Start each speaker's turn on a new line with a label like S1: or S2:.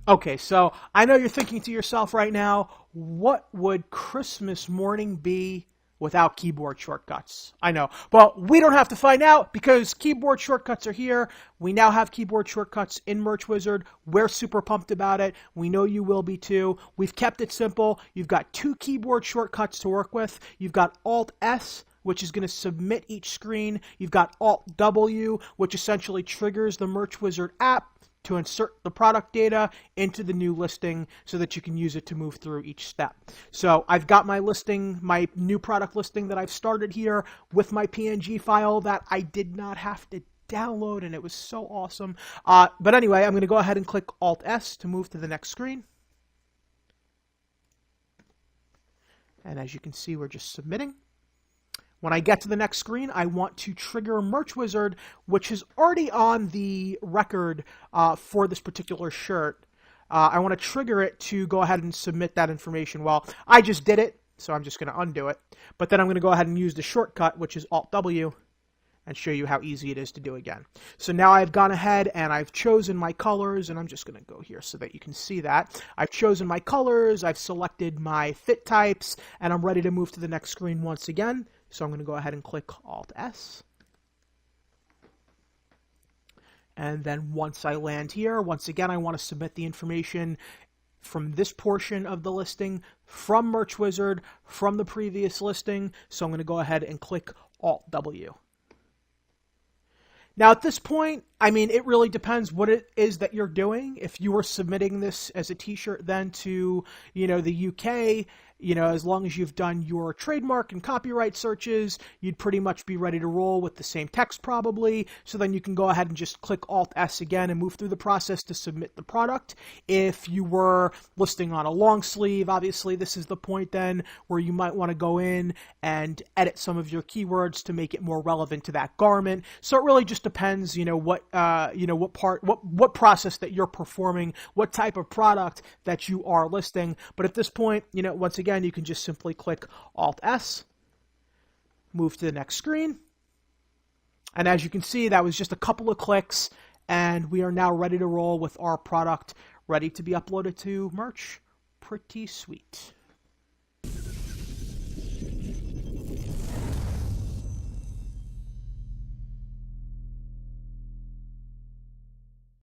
S1: Okay, so I know you're thinking to yourself right now, what would Christmas morning be without keyboard shortcuts? I know. Well, we don't have to find out because keyboard shortcuts are here. We now have keyboard shortcuts in Merch Wizard. We're super pumped about it. We know you will be too. We've kept it simple. You've got 2 keyboard shortcuts to work with. You've got Alt+S, which is going to submit each screen. You've got Alt+W, which essentially triggers the Merch Wizard app to insert the product data into the new listing so that you can use it to move through each step. So I've got my listing, my new product listing that I've started here with my PNG file that I did not have to download, and it was so awesome. But anyway, I'm going to go ahead and click Alt-S to move to the next screen. And as you can see, we're just submitting. When I get to the next screen, I want to trigger Merch Wizard, which is already on the record for this particular shirt. I want to trigger it to go ahead and submit that information. Well, I just did it, so I'm just going to undo it. But then I'm going to go ahead and use the shortcut, which is Alt-W, and show you how easy it is to do again. So now I've gone ahead and I've chosen my colors, and I'm just going to go here so that you can see that. I've chosen my colors, I've selected my fit types, and I'm ready to move to the next screen once again. So I'm going to go ahead and click Alt-S. And then once I land here, once again, I want to submit the information from this portion of the listing, from Merch Wizard, from the previous listing. So I'm going to go ahead and click Alt-W. Now at this point, I mean, it really depends what it is that you're doing. If you were submitting this as a t-shirt then to, the UK, as long as you've done your trademark and copyright searches, you'd pretty much be ready to roll with the same text probably. So then you can go ahead and just click Alt-S again and move through the process to submit the product. If you were listing on a long sleeve, obviously this is the point then where you might want to go in and edit some of your keywords to make it more relevant to that garment. So it really just depends, what process that you're performing, what type of product that you are listing. But at this point, once again, you can just simply click Alt-S, move to the next screen. And as you can see, that was just a couple of clicks, and we are now ready to roll with our product, ready to be uploaded to Merch. Pretty sweet.